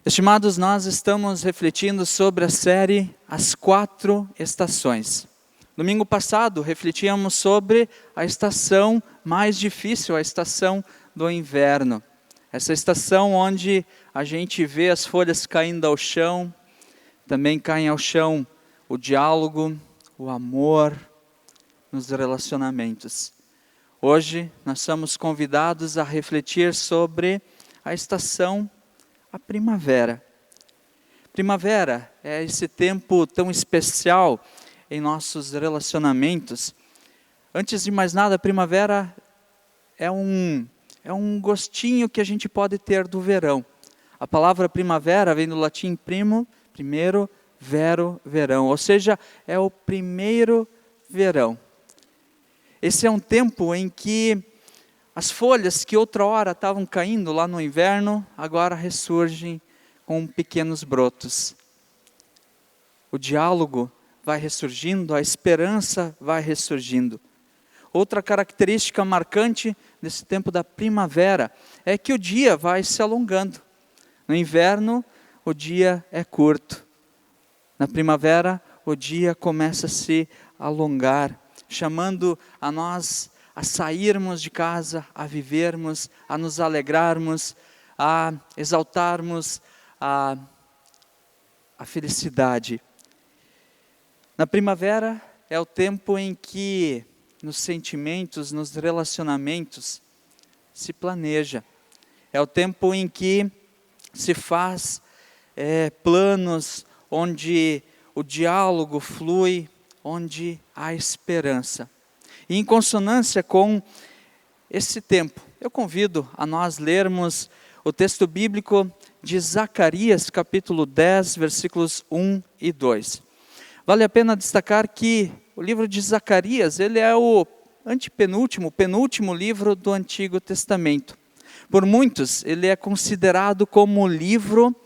Estimados, nós estamos refletindo sobre a série As Quatro Estações. Domingo passado, refletíamos sobre a estação mais difícil, a estação do inverno. Essa estação onde a gente vê as folhas caindo ao chão, também caem ao chão o diálogo, o amor nos relacionamentos. Hoje, nós somos convidados a refletir sobre a estação a primavera. Primavera é esse tempo tão especial em nossos relacionamentos. Antes de mais nada, a primavera é um gostinho que a gente pode ter do verão. A palavra primavera vem do latim primo, primeiro, vero, verão. Ou seja, é o primeiro verão. Esse é um tempo em que as folhas que outra hora estavam caindo lá no inverno, agora ressurgem com pequenos brotos. O diálogo vai ressurgindo, a esperança vai ressurgindo. Outra característica marcante desse tempo da primavera é que o dia vai se alongando. No inverno, o dia é curto. Na primavera, o dia começa a se alongar, chamando a nós a sairmos de casa, a vivermos, a nos alegrarmos, a exaltarmos a felicidade. Na primavera é o tempo em que nos sentimentos, nos relacionamentos, se planeja. É o tempo em que se faz planos, onde o diálogo flui, onde há esperança. E em consonância com esse tempo, eu convido a nós lermos o texto bíblico de Zacarias, capítulo 10, versículos 1 e 2. Vale a pena destacar que o livro de Zacarias, ele é o penúltimo livro do Antigo Testamento. Por muitos, ele é considerado como o livro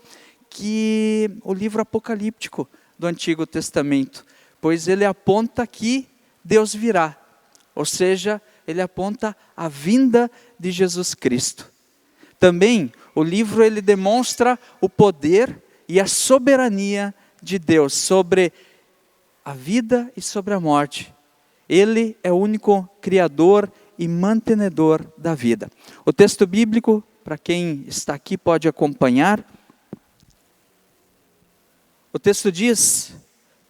apocalíptico do Antigo Testamento, pois ele aponta que Deus virá. Ou seja, ele aponta a vinda de Jesus Cristo. Também, o livro ele demonstra o poder e a soberania de Deus sobre a vida e sobre a morte. Ele é o único criador e mantenedor da vida. O texto bíblico, para quem está aqui pode acompanhar. O texto diz: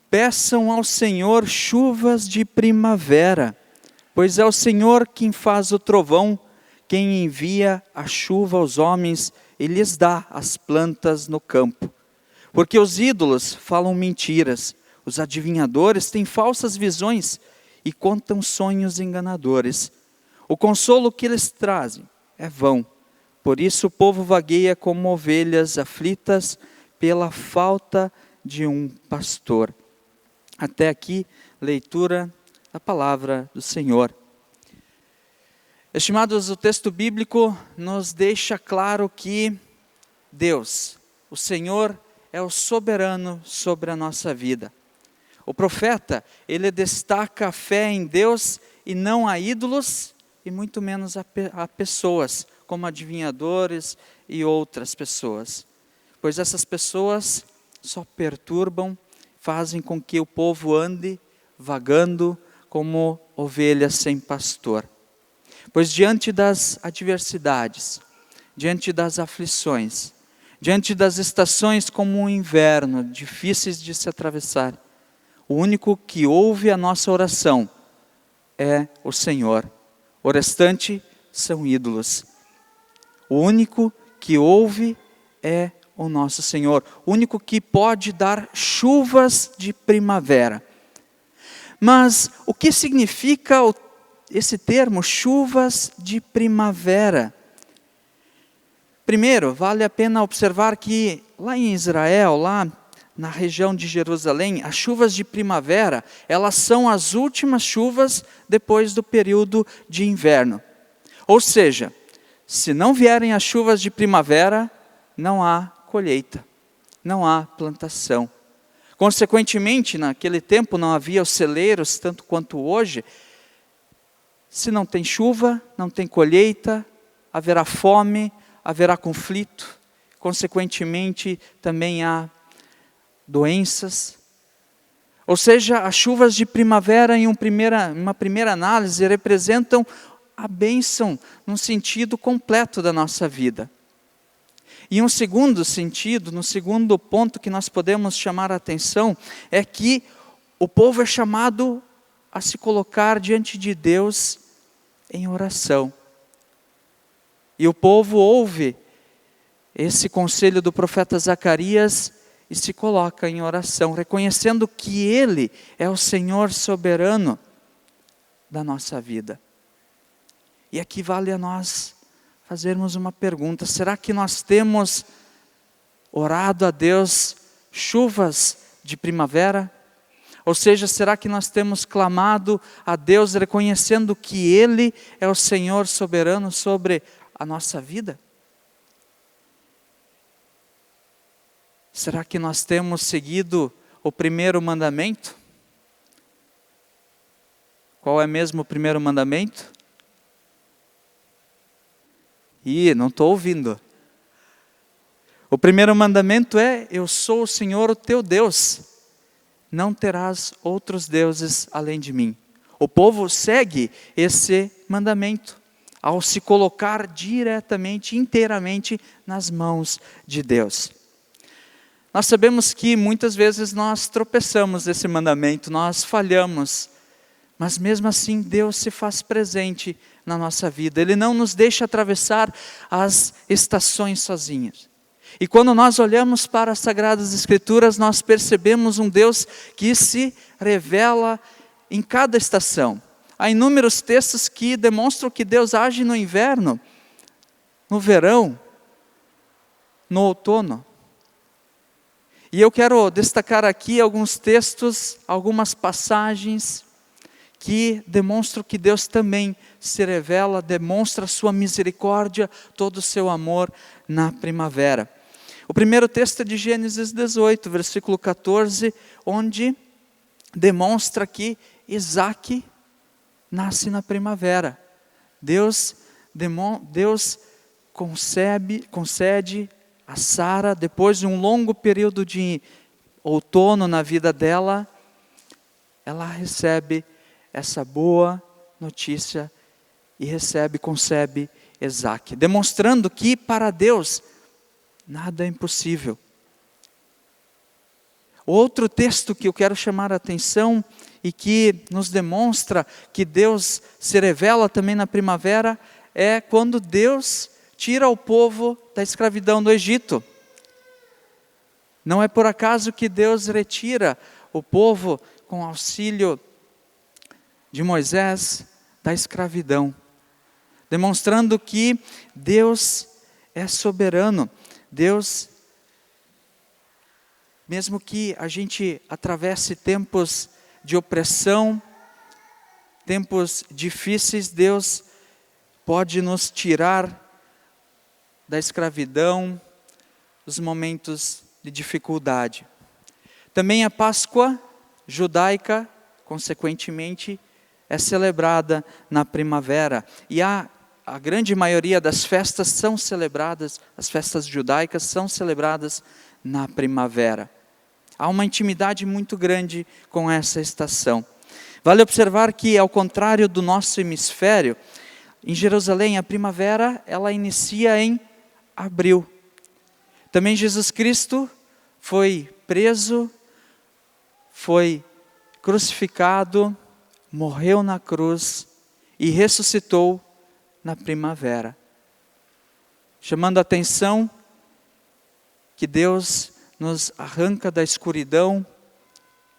peçam ao Senhor chuvas de primavera, pois é o Senhor quem faz o trovão, quem envia a chuva aos homens e lhes dá as plantas no campo. Porque os ídolos falam mentiras, os adivinhadores têm falsas visões e contam sonhos enganadores. O consolo que eles trazem é vão, por isso o povo vagueia como ovelhas aflitas pela falta de um pastor. Até aqui, leitura da palavra do Senhor. Estimados, o texto bíblico nos deixa claro que Deus, o Senhor, é o soberano sobre a nossa vida. O profeta, ele destaca a fé em Deus e não a ídolos, e muito menos a pessoas, como adivinhadores e outras pessoas. Pois essas pessoas só perturbam, fazem com que o povo ande vagando como ovelhas sem pastor. Pois diante das adversidades, diante das aflições, diante das estações como o inverno, difíceis de se atravessar, o único que ouve a nossa oração é o Senhor. O restante são ídolos. O único que ouve é o nosso Senhor. O único que pode dar chuvas de primavera. Mas o que significa esse termo, chuvas de primavera? Primeiro, vale a pena observar que lá em Israel, lá na região de Jerusalém, as chuvas de primavera, elas são as últimas chuvas depois do período de inverno. Ou seja, se não vierem as chuvas de primavera, não há colheita, não há plantação. Consequentemente, naquele tempo não havia os celeiros, tanto quanto hoje. Se não tem chuva, não tem colheita, haverá fome, haverá conflito. consequentemente também há doenças. Ou seja, as chuvas de primavera, em uma primeira análise, representam a bênção num sentido completo da nossa vida. E um segundo sentido, no segundo ponto que nós podemos chamar a atenção, é que o povo é chamado a se colocar diante de Deus em oração. E o povo ouve esse conselho do profeta Zacarias e se coloca em oração, reconhecendo que Ele é o Senhor soberano da nossa vida. E aqui vale a nós fazermos uma pergunta: será que nós temos orado a Deus chuvas de primavera? Ou seja, será que nós temos clamado a Deus reconhecendo que Ele é o Senhor soberano sobre a nossa vida? Será que nós temos seguido o primeiro mandamento? Qual é mesmo o primeiro mandamento? Não estou ouvindo. O primeiro mandamento é: eu sou o Senhor, o teu Deus. Não terás outros deuses além de mim. O povo segue esse mandamento ao se colocar diretamente, inteiramente nas mãos de Deus. Nós sabemos que muitas vezes nós tropeçamos nesse mandamento, nós falhamos, mas mesmo assim Deus se faz presente na nossa vida. Ele não nos deixa atravessar as estações sozinhos. E quando nós olhamos para as Sagradas Escrituras, nós percebemos um Deus que se revela em cada estação. Há inúmeros textos que demonstram que Deus age no inverno, no verão, no outono. E eu quero destacar aqui alguns textos, algumas passagens que demonstram que Deus também se revela, demonstra a sua misericórdia, todo o seu amor na primavera. O primeiro texto é de Gênesis 18, versículo 14, onde demonstra que Isaac nasce na primavera. Deus concede a Sara, depois de um longo período de outono na vida dela, ela recebe essa boa notícia e concebe Isaac, demonstrando que para Deus nada é impossível. Outro texto que eu quero chamar a atenção e que nos demonstra que Deus se revela também na primavera é quando Deus tira o povo da escravidão do Egito. Não é por acaso que Deus retira o povo com auxílio de Moisés da escravidão, demonstrando que Deus é soberano. Deus, mesmo que a gente atravesse tempos de opressão, tempos difíceis, Deus pode nos tirar da escravidão, dos momentos de dificuldade. Também a Páscoa judaica, consequentemente, é celebrada na primavera. E a grande maioria das festas são celebradas, as festas judaicas são celebradas na primavera. Há uma intimidade muito grande com essa estação. Vale observar que, ao contrário do nosso hemisfério, em Jerusalém a primavera ela inicia em abril. Também Jesus Cristo foi preso, foi crucificado, morreu na cruz e ressuscitou na primavera. Chamando a atenção que Deus nos arranca da escuridão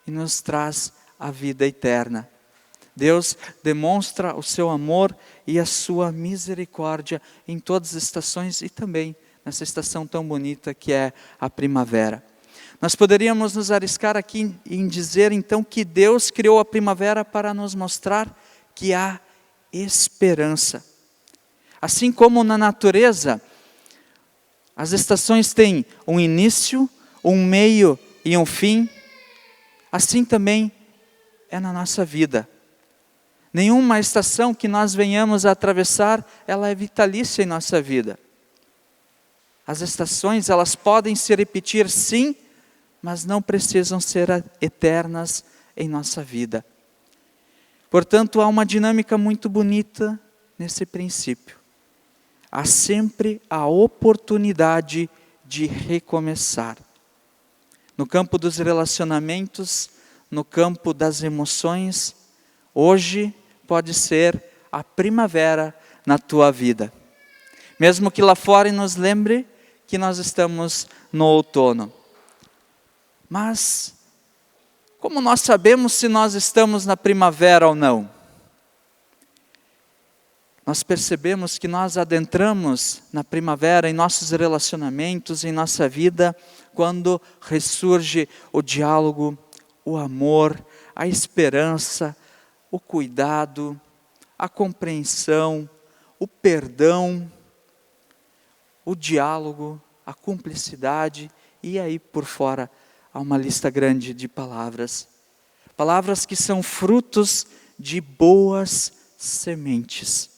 e nos traz a vida eterna. Deus demonstra o seu amor e a sua misericórdia em todas as estações e também nessa estação tão bonita que é a primavera. Nós poderíamos nos arriscar aqui em dizer então que Deus criou a primavera para nos mostrar que há esperança. Assim como na natureza, as estações têm um início, um meio e um fim, assim também é na nossa vida. Nenhuma estação que nós venhamos a atravessar, ela é vitalícia em nossa vida. As estações, elas podem se repetir sim, mas não precisam ser eternas em nossa vida. Portanto, há uma dinâmica muito bonita nesse princípio. Há sempre a oportunidade de recomeçar. No campo dos relacionamentos, no campo das emoções, hoje pode ser a primavera na tua vida. Mesmo que lá fora nos lembre que nós estamos no outono. Mas, como nós sabemos se nós estamos na primavera ou não? Nós percebemos que nós adentramos na primavera em nossos relacionamentos, em nossa vida, quando ressurge o diálogo, o amor, a esperança, o cuidado, a compreensão, o perdão, o diálogo, a cumplicidade, e aí por fora há uma lista grande de palavras. Palavras que são frutos de boas sementes,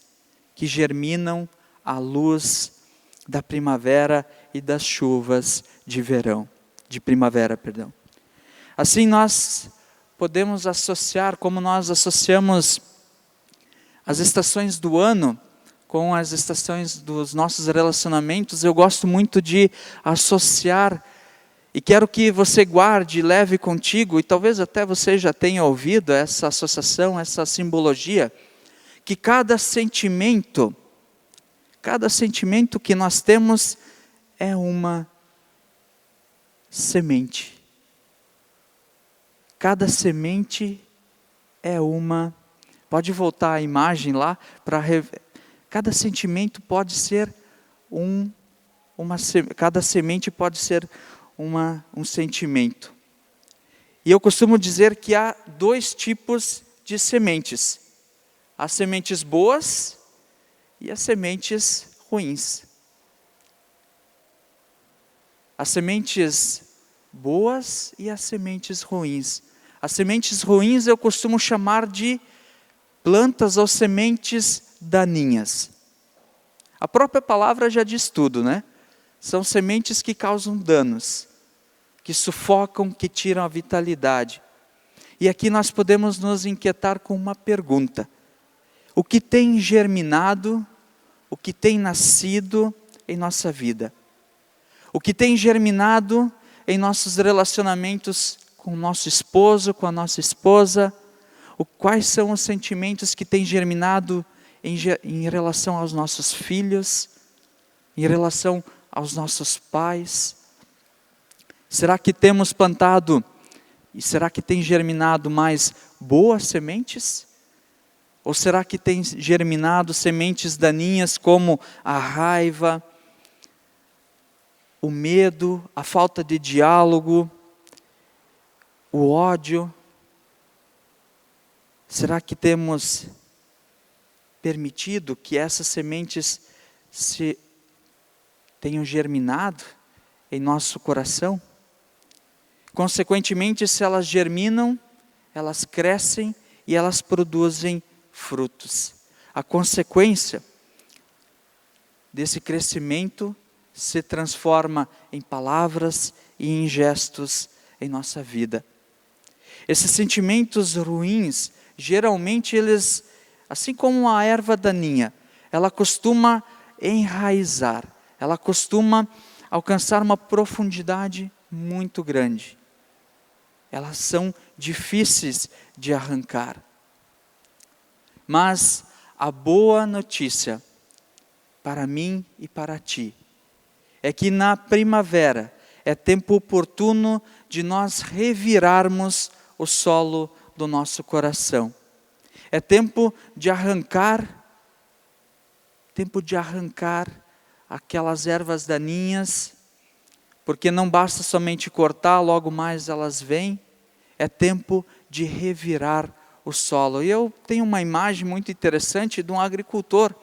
que germinam à luz da primavera e das chuvas de verão, de primavera, perdão. Assim nós podemos associar, como nós associamos as estações do ano com as estações dos nossos relacionamentos, eu gosto muito de associar, e quero que você guarde, leve contigo, e talvez até você já tenha ouvido essa associação, essa simbologia, que cada sentimento que nós temos é uma semente. Cada semente é uma... Pode voltar a imagem lá para... Cada sentimento pode ser cada semente pode ser um sentimento. E eu costumo dizer que há 2 tipos de sementes. As sementes boas e as sementes ruins. As sementes boas e as sementes ruins. As sementes ruins eu costumo chamar de plantas ou sementes daninhas. A própria palavra já diz tudo, né? São sementes que causam danos, que sufocam, que tiram a vitalidade. E aqui nós podemos nos inquietar com uma pergunta. O que tem germinado, o que tem nascido em nossa vida? O que tem germinado em nossos relacionamentos com o nosso esposo, com a nossa esposa? Quais são os sentimentos que têm germinado em relação aos nossos filhos, em relação aos nossos pais? Será que temos plantado e será que tem germinado mais boas sementes? Ou será que tem germinado sementes daninhas como a raiva, o medo, a falta de diálogo, o ódio? Será que temos permitido que essas sementes tenham germinado em nosso coração? Consequentemente, se elas germinam, elas crescem e elas produzem frutos. A consequência desse crescimento se transforma em palavras e em gestos em nossa vida. Esses sentimentos ruins, geralmente eles, assim como a erva daninha, ela costuma enraizar, ela costuma alcançar uma profundidade muito grande. Elas são difíceis de arrancar. Mas a boa notícia para mim e para ti é que na primavera é tempo oportuno de nós revirarmos o solo do nosso coração. É tempo de arrancar aquelas ervas daninhas, porque não basta somente cortar, logo mais elas vêm. É tempo de revirar o solo. E eu tenho uma imagem muito interessante de um agricultor.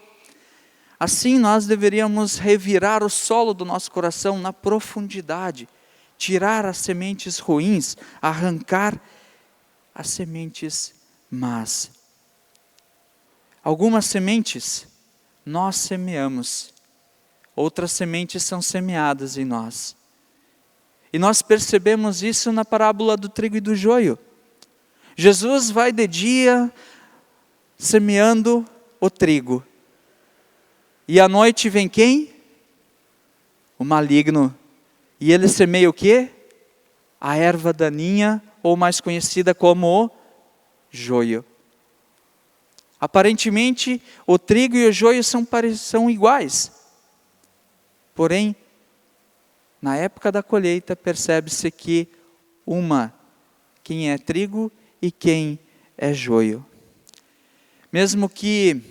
Assim nós deveríamos revirar o solo do nosso coração na profundidade, tirar as sementes ruins, arrancar as sementes más. Algumas sementes nós semeamos, outras sementes são semeadas em nós. E nós percebemos isso na parábola do trigo e do joio. Jesus vai de dia semeando o trigo. E à noite vem quem? O maligno. E ele semeia o quê? A erva daninha, ou mais conhecida como o joio. Aparentemente, o trigo e o joio são iguais. Porém, na época da colheita, percebe-se que quem é trigo e quem é joio. Mesmo que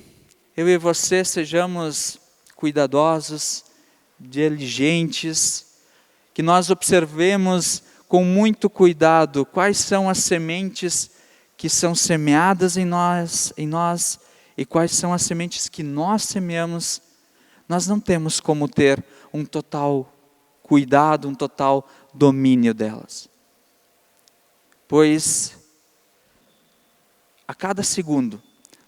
eu e você sejamos cuidadosos, diligentes, que nós observemos com muito cuidado quais são as sementes que são semeadas em nós e quais são as sementes que nós semeamos, nós não temos como ter um total cuidado, um total domínio delas. Pois a cada segundo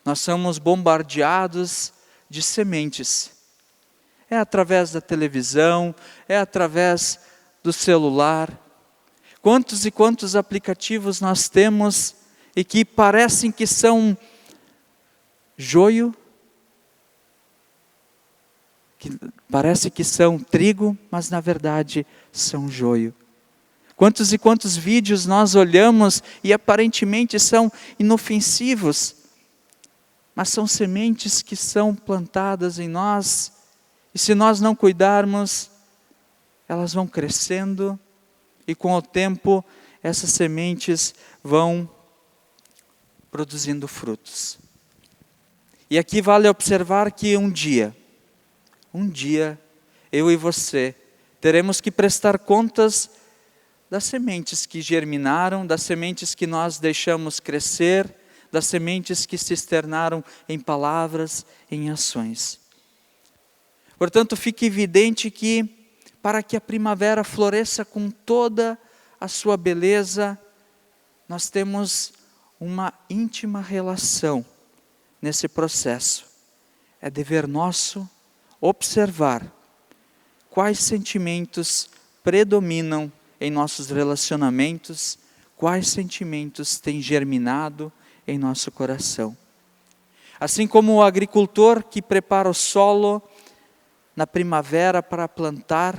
nós somos bombardeados de sementes. É através da televisão, é através do celular. Quantos e quantos aplicativos nós temos e que parecem que são joio, que parece que são trigo, mas na verdade são joio. Quantos e quantos vídeos nós olhamos e aparentemente são inofensivos, mas são sementes que são plantadas em nós, e se nós não cuidarmos, elas vão crescendo, e com o tempo essas sementes vão produzindo frutos. E aqui vale observar que um dia, eu e você, teremos que prestar contas das sementes que germinaram, das sementes que nós deixamos crescer, das sementes que se externaram em palavras, em ações. Portanto, fica evidente que, para que a primavera floresça com toda a sua beleza, nós temos uma íntima relação nesse processo. É dever nosso observar quais sentimentos predominam em nossos relacionamentos, quais sentimentos têm germinado em nosso coração. Assim como o agricultor que prepara o solo na primavera para plantar,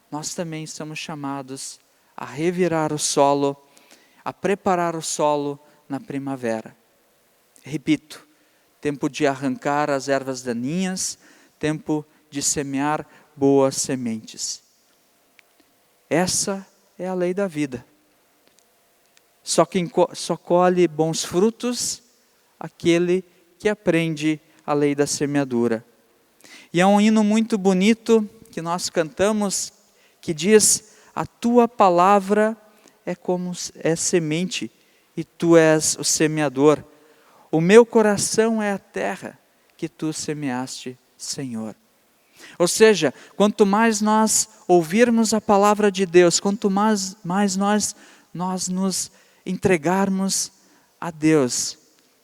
nós também somos chamados a revirar o solo, a preparar o solo na primavera. Repito, tempo de arrancar as ervas daninhas, tempo de semear boas sementes. Essa é a lei da vida. Só colhe bons frutos aquele que aprende a lei da semeadura. E é um hino muito bonito que nós cantamos, que diz: a tua palavra é semente, e tu és o semeador. O meu coração é a terra que tu semeaste, Senhor. Ou seja, quanto mais nós ouvirmos a palavra de Deus, quanto mais nós nos entregarmos a Deus,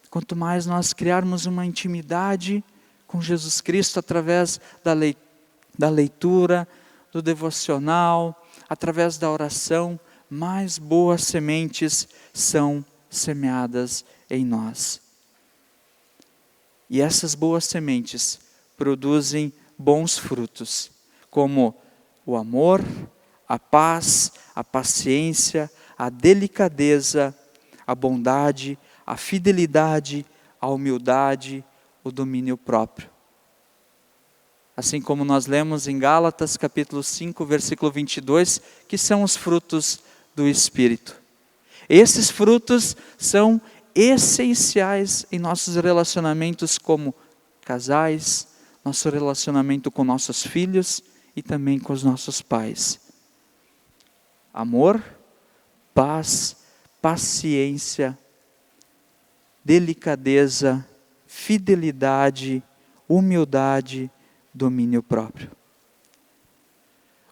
quanto mais nós criarmos uma intimidade com Jesus Cristo através da leitura, do devocional, através da oração, mais boas sementes são semeadas em nós. E essas boas sementes produzem bons frutos, como o amor, a paz, a paciência, a delicadeza, a bondade, a fidelidade, a humildade, o domínio próprio. Assim como nós lemos em Gálatas capítulo 5, versículo 22, que são os frutos do Espírito. Esses frutos são essenciais em nossos relacionamentos como casais, nosso relacionamento com nossos filhos e também com os nossos pais. Amor, paz, paciência, delicadeza, fidelidade, humildade, domínio próprio.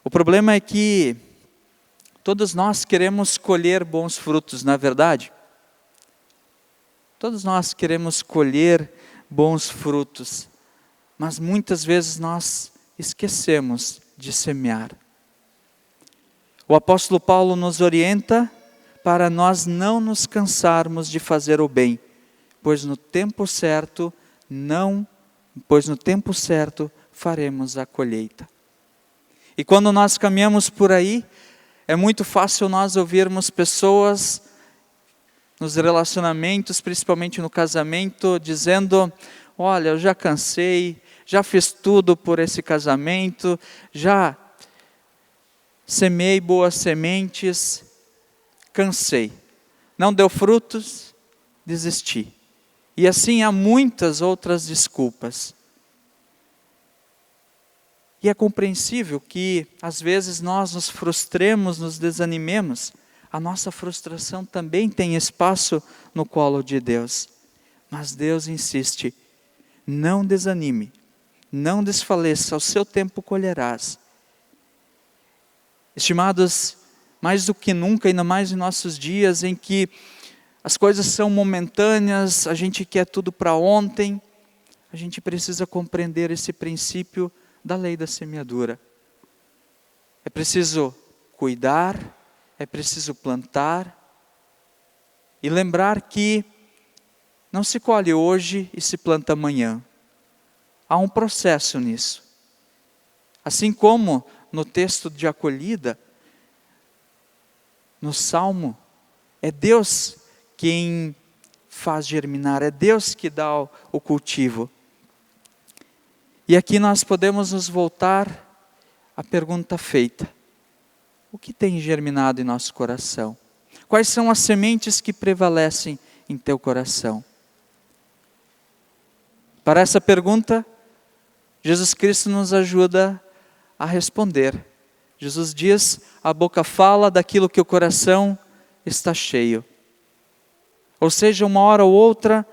O problema é que todos nós queremos colher bons frutos, não é verdade? Todos nós queremos colher bons frutos, mas muitas vezes nós esquecemos de semear. O apóstolo Paulo nos orienta para nós não nos cansarmos de fazer o bem, pois no tempo certo faremos a colheita. E quando nós caminhamos por aí, é muito fácil nós ouvirmos pessoas nos relacionamentos, principalmente no casamento, dizendo: olha, eu já cansei, já fiz tudo por esse casamento, já semeei boas sementes, cansei, não deu frutos, desisti. E assim há muitas outras desculpas. E é compreensível que às vezes nós nos frustremos, nos desanimemos. A nossa frustração também tem espaço no colo de Deus. Mas Deus insiste: não desanime, não desfaleça, ao seu tempo colherás. Estimados, mais do que nunca, ainda mais em nossos dias em que as coisas são momentâneas, a gente quer tudo para ontem, a gente precisa compreender esse princípio da lei da semeadura. É preciso cuidar, é preciso plantar e lembrar que não se colhe hoje e se planta amanhã. Há um processo nisso. Assim como no texto de acolhida, no Salmo, é Deus quem faz germinar, é Deus que dá o cultivo. E aqui nós podemos nos voltar à pergunta feita: o que tem germinado em nosso coração? Quais são as sementes que prevalecem em teu coração? Para essa pergunta, Jesus Cristo nos ajuda a responder. Jesus diz: a boca fala daquilo que o coração está cheio. Ou seja, uma hora ou outra,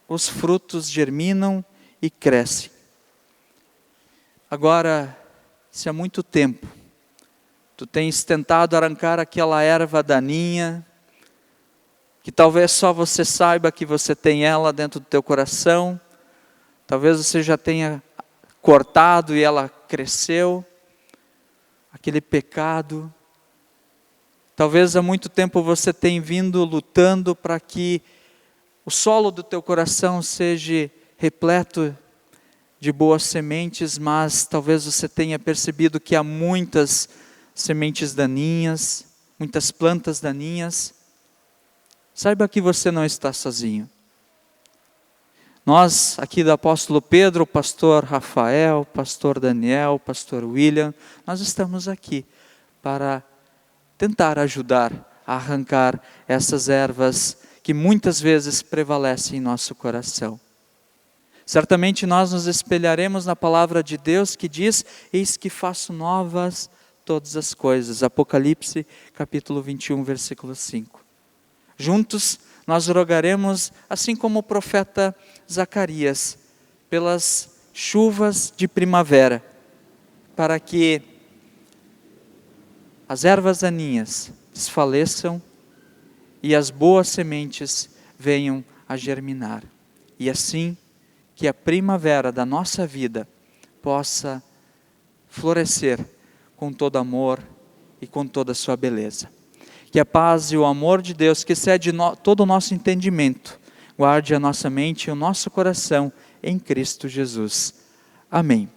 os frutos germinam e crescem. Agora, se há muito tempo tu tens tentado arrancar aquela erva daninha, que talvez só você saiba que você tem ela dentro do teu coração, talvez você já tenha cortado e ela cresceu, aquele pecado. Talvez há muito tempo você tenha vindo lutando para que o solo do teu coração seja repleto de boas sementes, mas talvez você tenha percebido que há muitas sementes daninhas, muitas plantas daninhas. Saiba que você não está sozinho. Nós, aqui do apóstolo Pedro, o pastor Rafael, o pastor Daniel, o pastor William, nós estamos aqui para tentar ajudar a arrancar essas ervas que muitas vezes prevalecem em nosso coração. Certamente nós nos espelharemos na palavra de Deus que diz: eis que faço novas todas as coisas. Apocalipse capítulo 21, versículo 5. Juntos nós rogaremos, assim como o profeta Zacarias, pelas chuvas de primavera, para que as ervas daninhas desfaleçam e as boas sementes venham a germinar. E assim que a primavera da nossa vida possa florescer com todo amor e com toda a sua beleza. Que a paz e o amor de Deus, que excede todo o nosso entendimento, guarde a nossa mente e o nosso coração em Cristo Jesus. Amém.